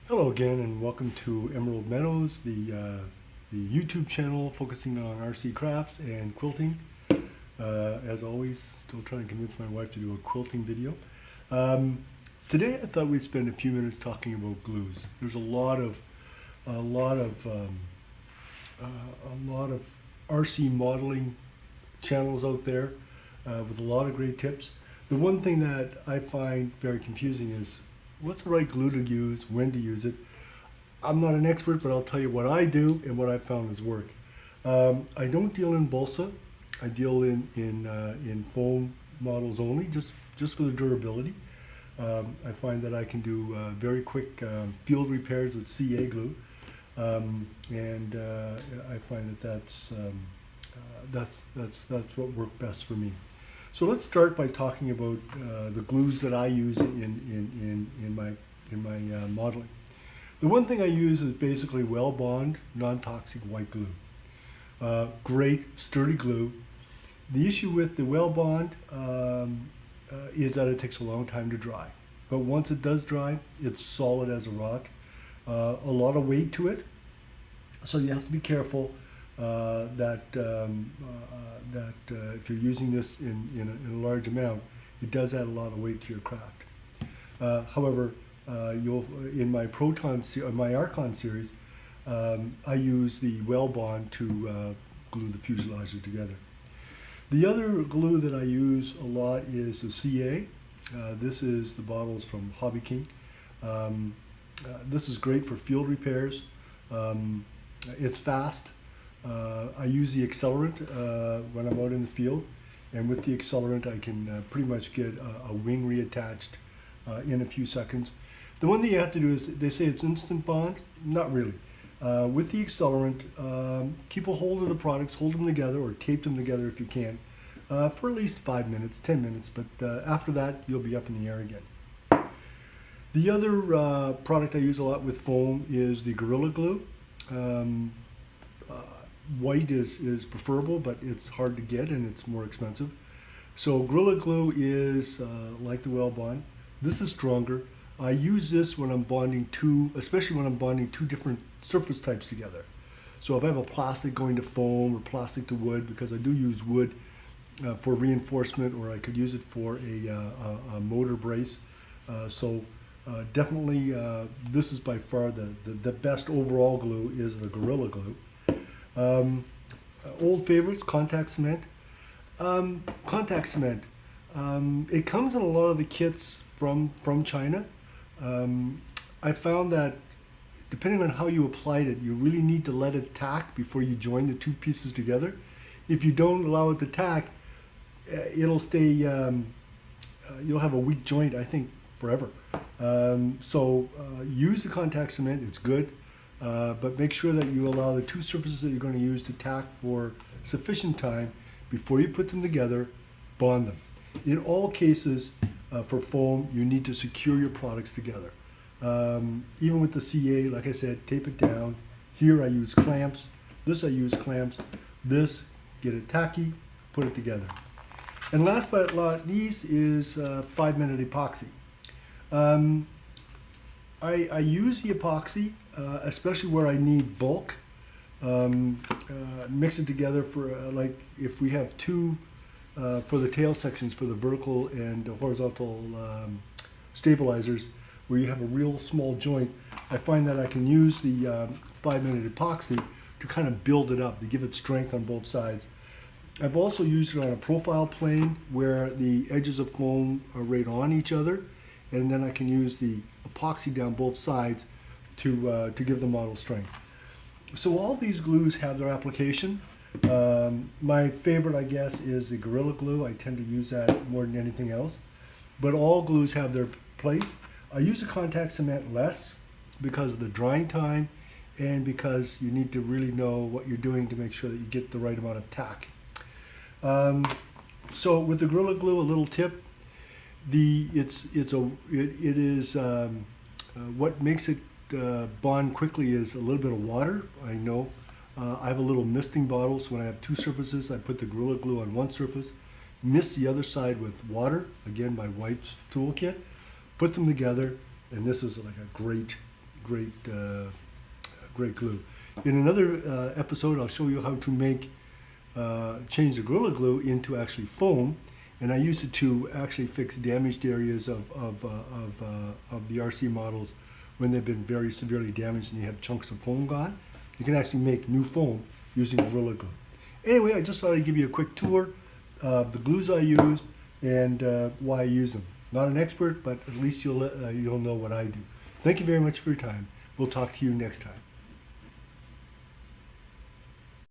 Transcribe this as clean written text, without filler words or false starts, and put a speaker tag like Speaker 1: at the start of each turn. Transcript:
Speaker 1: Hello again, and welcome to Emerald Meadows, the YouTube channel focusing on RC crafts and quilting. As always, still trying to convince my wife to do a quilting video. Today, I thought we'd spend a few minutes talking about glues. There's a lot of RC modeling channels out there with a lot of great tips. The one thing that I find very confusing is what's the right glue to use, when to use it. I'm not an expert, but I'll tell you what I do and what I've found has worked. I don't deal in balsa. I deal in foam models only, just for the durability. I find that I can do very quick field repairs with CA glue, and I find that that's what worked best for me. So let's start by talking about the glues that I use in my modeling. The one thing I use is basically Wellbond non-toxic white glue. Great sturdy glue. The issue with the Wellbond is that it takes a long time to dry. But once it does dry, it's solid as a rock. A lot of weight to it, so you have to be careful that if you're using this in a large amount, it does add a lot of weight to your craft. However, in my my Archon series, I use the Wellbond to glue the fuselages together. The other glue that I use a lot is the CA. This is the bottles from Hobby King. This is great for field repairs. It's fast. I use the accelerant when I'm out in the field, and with the accelerant I can pretty much get a wing reattached in a few seconds. The one thing you have to do is, they say it's instant bond. Not really. With the accelerant, keep a hold of the products, hold them together, or tape them together if you can, for at least 5 minutes, 10 minutes, but after that you'll be up in the air again. The other product I use a lot with foam is the Gorilla Glue. White is preferable, but it's hard to get and it's more expensive. So Gorilla Glue is like the Wellbond. This is stronger. I use this when I'm bonding especially when I'm bonding two different surface types together. So if I have a plastic going to foam or plastic to wood, because I do use wood for reinforcement, or I could use it for a motor brace. Definitely this is by far the best overall glue is the Gorilla Glue. Old favorites, contact cement. Contact cement. It comes in a lot of the kits from China. I found that depending on how you applied it, you really need to let it tack before you join the two pieces together. If you don't allow it to tack, it'll stay, you'll have a weak joint, I think, forever. Use the contact cement, it's good. But make sure that you allow the two surfaces that you're going to use to tack for sufficient time before you put them together. Bond them. In all cases, for foam, you need to secure your products together. Even with the CA, like I said, tape it down. Here I use clamps. This I use clamps. This, get it tacky, put it together. And last but not least is 5-minute epoxy. I use the epoxy, especially where I need bulk. Mix it together for like if we have two for the tail sections, for the vertical and horizontal stabilizers, where you have a real small joint. I find that I can use the 5-minute epoxy to kind of build it up, to give it strength on both sides. I've also used it on a profile plane where the edges of foam are right on each other, and then I can use the epoxy down both sides to give the model strength. So all these glues have their application. My favorite, I guess, is the Gorilla Glue. I tend to use that more than anything else. But all glues have their place. I use the contact cement less because of the drying time and because you need to really know what you're doing to make sure that you get the right amount of tack. So with the Gorilla Glue, a little tip: what makes it bond quickly is a little bit of water. I know. I have a little misting bottle, so when I have two surfaces, I put the Gorilla Glue on one surface, mist the other side with water, again my wife's toolkit, put them together, and this is like a great great glue. In another episode, I'll show you how to change the Gorilla Glue into actually foam, and I use it to actually fix damaged areas of the RC models when they've been very severely damaged and you have chunks of foam gone. You can actually make new foam using Gorilla Glue. Anyway, I just thought I'd give you a quick tour of the glues I use and why I use them. Not an expert, but at least you'll know what I do. Thank you very much for your time. We'll talk to you next time.